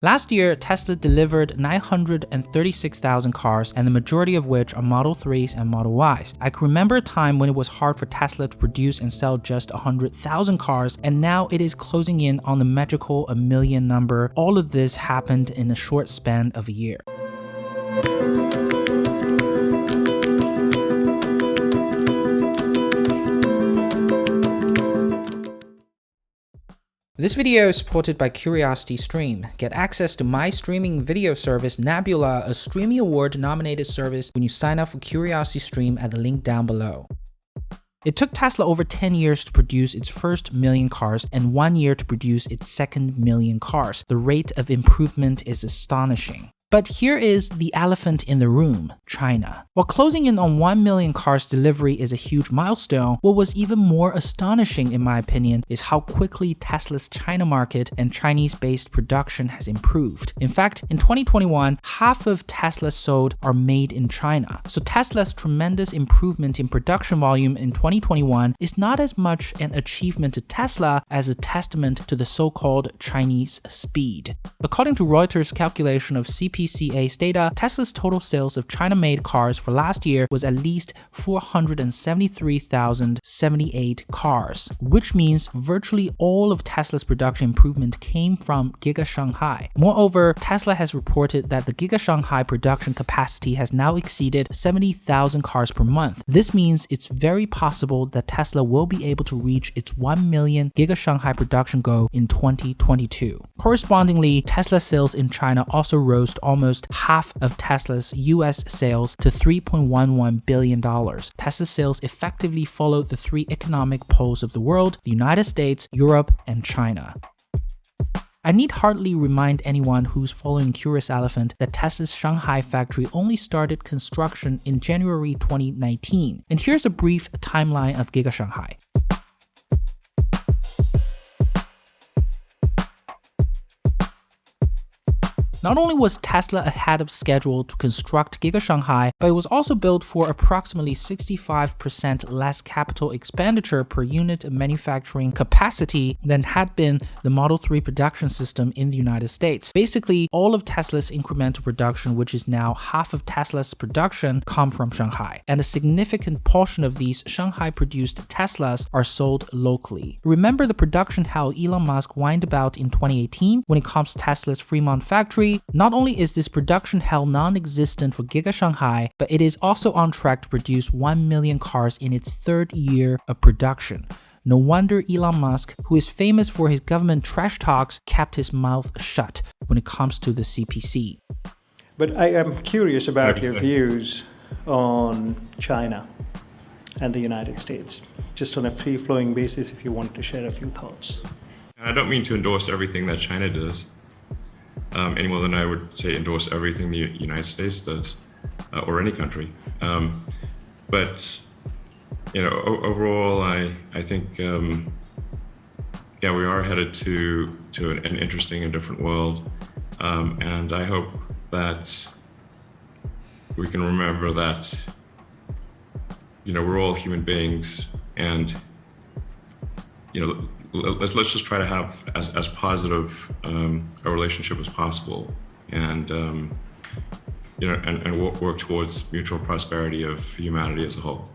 Last year, Tesla delivered 936,000 cars, and the majority of which are Model 3s and Model Ys. I can remember a time when it was hard for Tesla to produce and sell just 100,000 cars, and now it is closing in on the magical 1 million number. All of this happened in a short span of a year. This video is supported by CuriosityStream. Get access to my streaming video service Nebula, a Streamy Award nominated service, when you sign up for CuriosityStream at the link down below. It took Tesla over 10 years to produce its first million cars and 1 year to produce its second million cars. The rate of improvement is astonishing. But here is the elephant in the room, China. While closing in on 1 million cars delivery is a huge milestone, what was even more astonishing in my opinion is how quickly Tesla's China market and Chinese-based production has improved. In fact, in 2021, half of Teslas sold are made in China. So Tesla's tremendous improvement in production volume in 2021 is not as much an achievement to Tesla as a testament to the so-called Chinese speed. According to Reuters' calculation of CPCA's data, Tesla's total sales of China-made cars for last year was at least 473,078 cars, which means virtually all of Tesla's production improvement came from Giga Shanghai. Moreover, Tesla has reported that the Giga Shanghai production capacity has now exceeded 70,000 cars per month. This means it's very possible that Tesla will be able to reach its 1 million Giga Shanghai production goal in 2022. Correspondingly, Tesla sales in China also rose to almost half of Tesla's US sales to $3.11 billion. Tesla sales effectively followed the three economic poles of the world: the United States, Europe, and China. I need hardly remind anyone who's following Curious Elephant that Tesla's Shanghai factory only started construction in January 2019. And here's a brief timeline of Giga Shanghai. Not only was Tesla ahead of schedule to construct Giga Shanghai, but it was also built for approximately 65% less capital expenditure per unit of manufacturing capacity than had been the Model 3 production system in the United States. Basically, all of Tesla's incremental production, which is now half of Tesla's production, come from Shanghai. And a significant portion of these Shanghai-produced Teslas are sold locally. Remember the production hell Elon Musk whined about in 2018 when it comes to Tesla's Fremont factory? Not only is this production hell non-existent for Giga Shanghai, but it is also on track to produce 1 million cars in its third year of production. No wonder Elon Musk, who is famous for his government trash talks, kept his mouth shut when it comes to the CPC. But I am curious about your views on China and the United States, just on a free-flowing basis, if you want to share a few thoughts. I don't mean to endorse everything that China does. Any more than I would say endorse everything the United States does, or any country. But you know, overall, I think yeah, we are headed to an interesting and different world, and I hope that we can remember that we're all human beings, and let's just try to have as positive a relationship as possible, and and work towards mutual prosperity of humanity as a whole.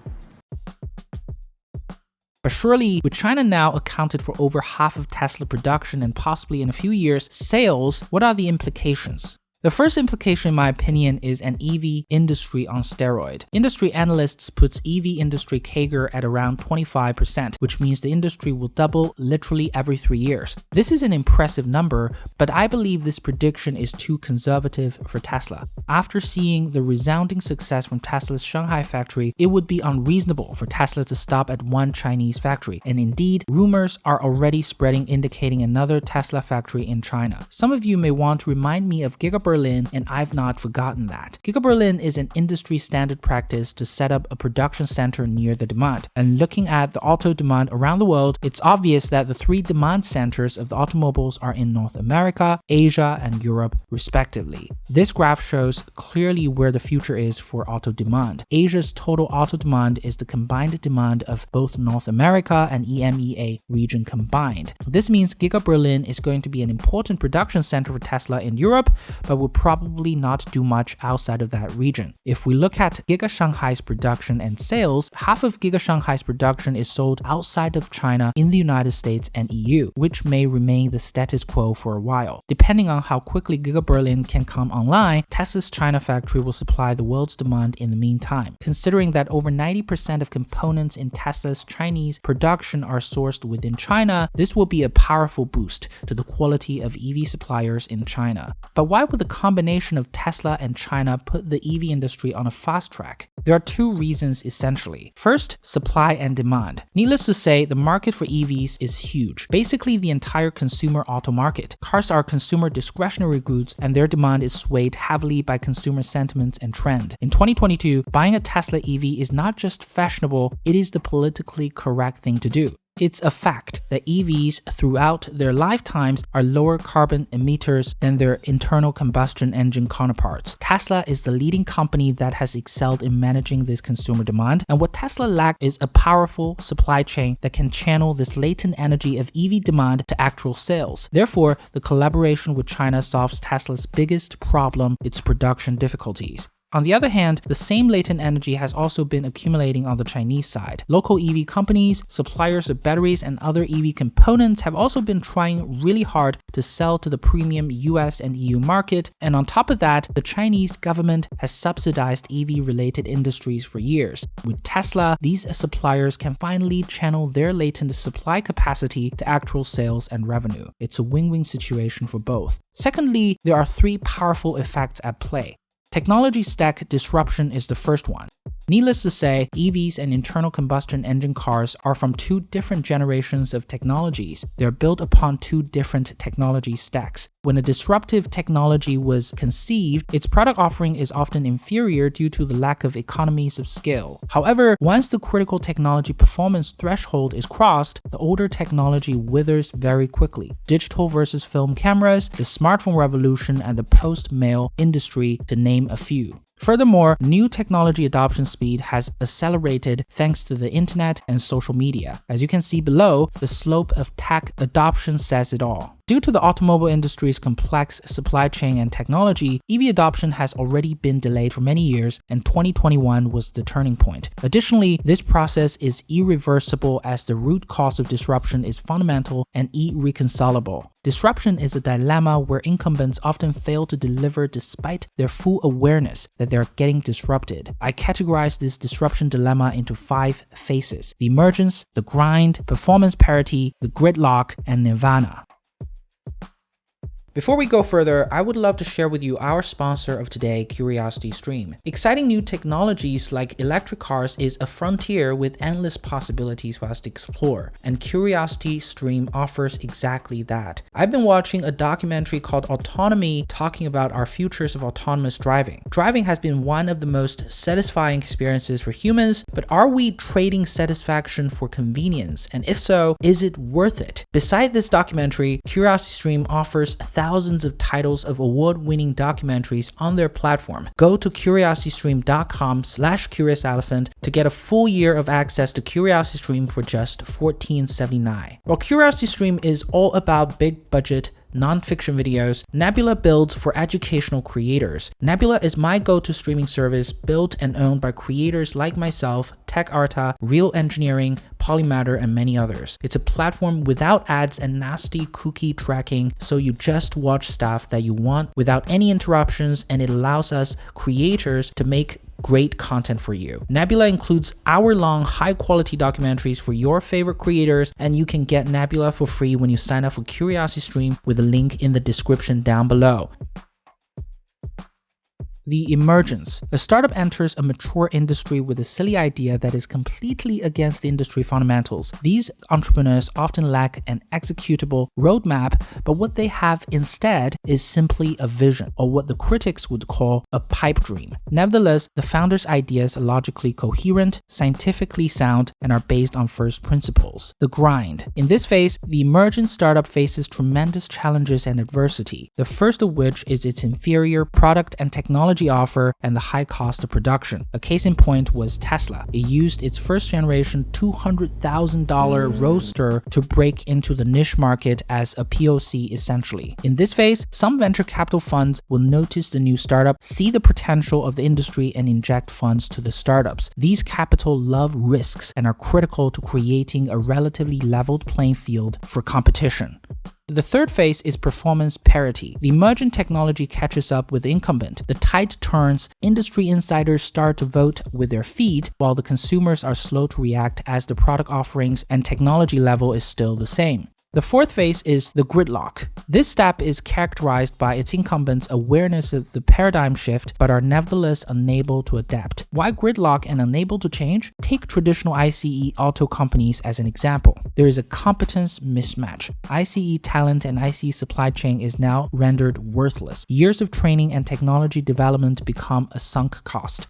But surely, with China now accounted for over half of Tesla production and possibly in a few years sales, what are the implications? The first implication, in my opinion, is an EV industry on steroid. Industry analysts puts EV industry CAGR at around 25%, which means the industry will double literally every 3 years. This is an impressive number, but I believe this prediction is too conservative for Tesla. After seeing the resounding success from Tesla's Shanghai factory, it would be unreasonable for Tesla to stop at one Chinese factory. And indeed, rumors are already spreading indicating another Tesla factory in China. Some of you may want to remind me of Gigabyte Berlin, and I've not forgotten that. Giga Berlin is an industry standard practice to set up a production center near the demand. And looking at the auto demand around the world, it's obvious that the three demand centers of the automobiles are in North America, Asia, and Europe, respectively. This graph shows clearly where the future is for auto demand. Asia's total auto demand is the combined demand of both North America and EMEA region combined. This means Giga Berlin is going to be an important production center for Tesla in Europe, but will probably not do much outside of that region. If we look at Giga Shanghai's production and sales, half of Giga Shanghai's production is sold outside of China in the United States and EU, which may remain the status quo for a while. Depending on how quickly Giga Berlin can come online, Tesla's China factory will supply the world's demand in the meantime. Considering that over 90% of components in Tesla's Chinese production are sourced within China, this will be a powerful boost to the quality of EV suppliers in China. But why would the combination of Tesla and China put the EV industry on a fast track? There are two reasons essentially. First, supply and demand. Needless to say, the market for EVs is huge. Basically, the entire consumer auto market. Cars are consumer discretionary goods, and their demand is swayed heavily by consumer sentiments and trend. In 2022, buying a Tesla EV is not just fashionable, it is the politically correct thing to do. It's a fact that EVs throughout their lifetimes are lower carbon emitters than their internal combustion engine counterparts. Tesla is the leading company that has excelled in managing this consumer demand, and what Tesla lacks is a powerful supply chain that can channel this latent energy of EV demand to actual sales. Therefore, the collaboration with China solves Tesla's biggest problem, its production difficulties. On the other hand, the same latent energy has also been accumulating on the Chinese side. Local EV companies, suppliers of batteries, and other EV components have also been trying really hard to sell to the premium US and EU market, and on top of that, the Chinese government has subsidized EV-related industries for years. With Tesla, these suppliers can finally channel their latent supply capacity to actual sales and revenue. It's a win-win situation for both. Secondly, there are three powerful effects at play. Technology stack disruption is the first one. Needless to say, EVs and internal combustion engine cars are from two different generations of technologies. They're built upon two different technology stacks. When a disruptive technology was conceived, its product offering is often inferior due to the lack of economies of scale. However, once the critical technology performance threshold is crossed, the older technology withers very quickly. Digital versus film cameras, the smartphone revolution, and the post-mail industry, to name a few. Furthermore, new technology adoption speed has accelerated thanks to the internet and social media. As you can see below, the slope of tech adoption says it all. Due to the automobile industry's complex supply chain and technology, EV adoption has already been delayed for many years, and 2021 was the turning point. Additionally, this process is irreversible as the root cause of disruption is fundamental and irreconcilable. Disruption is a dilemma where incumbents often fail to deliver despite their full awareness that they're getting disrupted. I categorize this disruption dilemma into 5 phases: the emergence, the grind, performance parity, the gridlock, and nirvana. Before we go further, I would love to share with you our sponsor of today, CuriosityStream. Exciting new technologies like electric cars is a frontier with endless possibilities for us to explore, and CuriosityStream offers exactly that. I've been watching a documentary called Autonomy talking about our futures of autonomous driving. Driving has been one of the most satisfying experiences for humans, but are we trading satisfaction for convenience? And if so, is it worth it? Beside this documentary, CuriosityStream offers thousands of titles of award-winning documentaries on their platform. Go to curiositystream.com/curiouselephant to get a full year of access to CuriosityStream for just $14.79. While CuriosityStream is all about big budget non-fiction videos, Nebula builds for educational creators. Nebula is my go-to streaming service built and owned by creators like myself, TechArta, Real Engineering, Polymatter, and many others. It's a platform without ads and nasty cookie tracking, so you just watch stuff that you want without any interruptions, and it allows us creators to make great content for you. Nebula includes hour-long, high-quality documentaries for your favorite creators, and you can get Nebula for free when you sign up for CuriosityStream with the link in the description down below. The emergence. A startup enters a mature industry with a silly idea that is completely against the industry fundamentals. These entrepreneurs often lack an executable roadmap, but what they have instead is simply a vision, or what the critics would call a pipe dream. Nevertheless, the founders' ideas are logically coherent, scientifically sound, and are based on first principles. The grind. In this phase, the emergent startup faces tremendous challenges and adversity, the first of which is its inferior product and technology offer and the high cost of production. A case in point was Tesla. It used its first generation $200,000 Roadster to break into the niche market as a POC essentially. In this phase, some venture capital funds will notice the new startup, see the potential of the industry, and inject funds to the startups. These capital love risks and are critical to creating a relatively leveled playing field for competition. The third phase is performance parity. The emergent technology catches up with the incumbent. The tide turns, industry insiders start to vote with their feet, while the consumers are slow to react as the product offerings and technology level is still the same. The fourth phase is the gridlock. This step is characterized by its incumbents' awareness of the paradigm shift, but are nevertheless unable to adapt. Why gridlock and unable to change? Take traditional ICE auto companies as an example. There is a competence mismatch. ICE talent and ICE supply chain is now rendered worthless. Years of training and technology development become a sunk cost.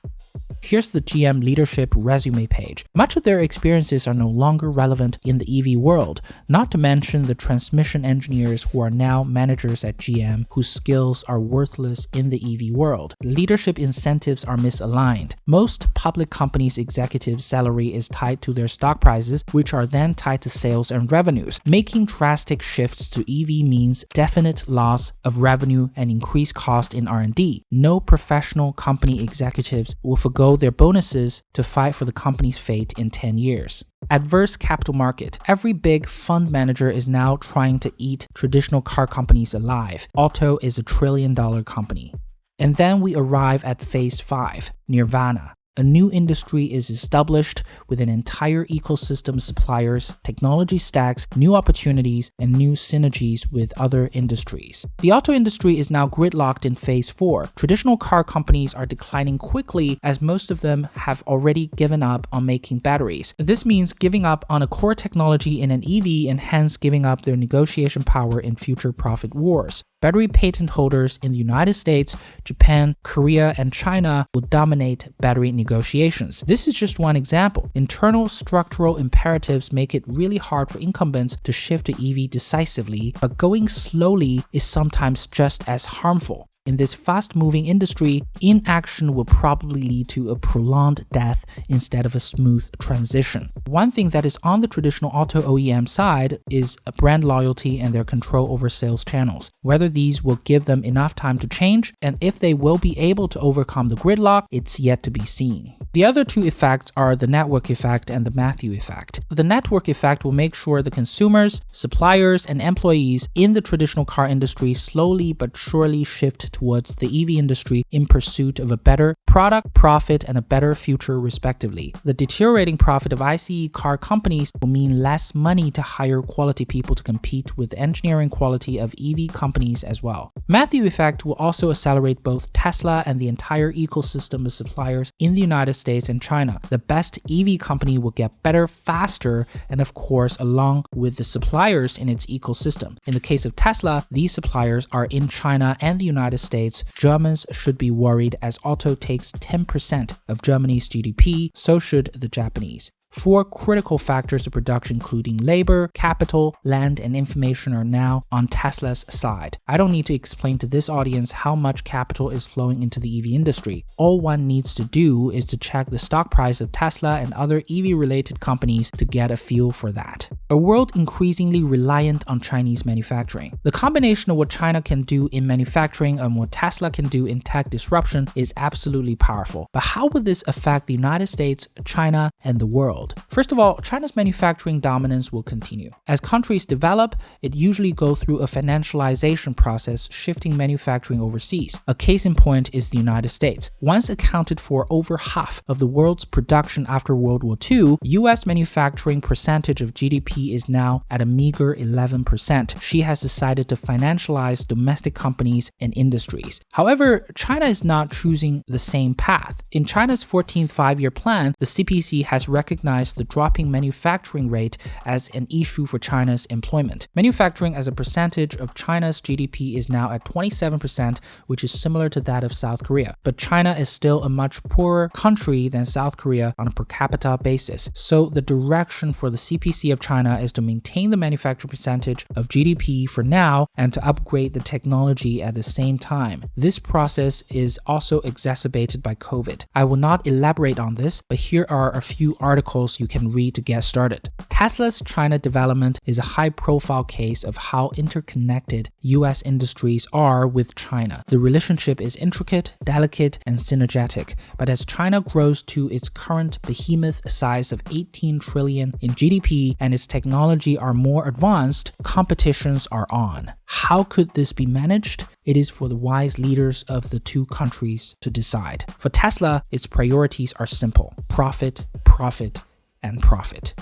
Here's the GM leadership resume page. Much of their experiences are no longer relevant in the EV world, not to mention the transmission engineers who are now managers at GM whose skills are worthless in the EV world. Leadership incentives are misaligned. Most public companies' executives' salary is tied to their stock prices, which are then tied to sales and revenues. Making drastic shifts to EV means definite loss of revenue and increased cost in R&D. No professional company executives will forgo their bonuses to fight for the company's fate in 10 years. Adverse capital market. Every big fund manager is now trying to eat traditional car companies alive. Auto is $1 trillion company. And then we arrive at phase 5, Nirvana. A new industry is established with an entire ecosystem of suppliers, technology stacks, new opportunities, and new synergies with other industries. The auto industry is now gridlocked in phase 4. Traditional car companies are declining quickly as most of them have already given up on making batteries. This means giving up on a core technology in an EV and hence giving up their negotiation power in future profit wars. Battery patent holders in the United States, Japan, Korea, and China will dominate battery negotiations. This is just one example. Internal structural imperatives make it really hard for incumbents to shift to EV decisively, but going slowly is sometimes just as harmful. In this fast-moving industry, inaction will probably lead to a prolonged death instead of a smooth transition. One thing that is on the traditional auto OEM side is brand loyalty and their control over sales channels. Whether these will give them enough time to change, and if they will be able to overcome the gridlock, it's yet to be seen. The other two effects are the network effect and the Matthew effect. The network effect will make sure the consumers, suppliers, and employees in the traditional car industry slowly but surely shift towards the EV industry in pursuit of a better product, profit, and a better future respectively. The deteriorating profit of ICE car companies will mean less money to hire quality people to compete with the engineering quality of EV companies as well. Matthew effect will also accelerate both Tesla and the entire ecosystem of suppliers in the United States and China. The best EV company will get better faster and of course along with the suppliers in its ecosystem. In the case of Tesla, these suppliers are in China and the United States. Germans should be worried as auto takes 10% of Germany's GDP, so should the Japanese. 4 critical factors of production including labor, capital, land, and information are now on Tesla's side. I don't need to explain to this audience how much capital is flowing into the EV industry. All one needs to do is to check the stock price of Tesla and other EV-related companies to get a feel for that. A world increasingly reliant on Chinese manufacturing. The combination of what China can do in manufacturing and what Tesla can do in tech disruption is absolutely powerful. But how would this affect the United States, China, and the world? world. First of all, China's manufacturing dominance will continue. As countries develop, it usually goes through a financialization process, shifting manufacturing overseas. A case in point is the United States. Once accounted for over half of the world's production after World War II, US manufacturing percentage of GDP is now at a meager 11%. She has decided to financialize domestic companies and industries. However, China is not choosing the same path. In China's 14th five-year plan, the CPC has recognized the dropping manufacturing rate as an issue for China's employment. Manufacturing as a percentage of China's GDP is now at 27%, which is similar to that of South Korea. But China is still a much poorer country than South Korea on a per capita basis. So the direction for the CPC of China is to maintain the manufacturing percentage of GDP for now and to upgrade the technology at the same time. This process is also exacerbated by COVID. I will not elaborate on this, but here are a few articles you can read to get started. Tesla's China development is a high-profile case of how interconnected US industries are with China. The relationship is intricate, delicate, and synergetic, but as China grows to its current behemoth size of 18 trillion in GDP and its technology are more advanced, competitions are on. How could this be managed? It is for the wise leaders of the two countries to decide. For Tesla, its priorities are simple: profit, profit, and profit.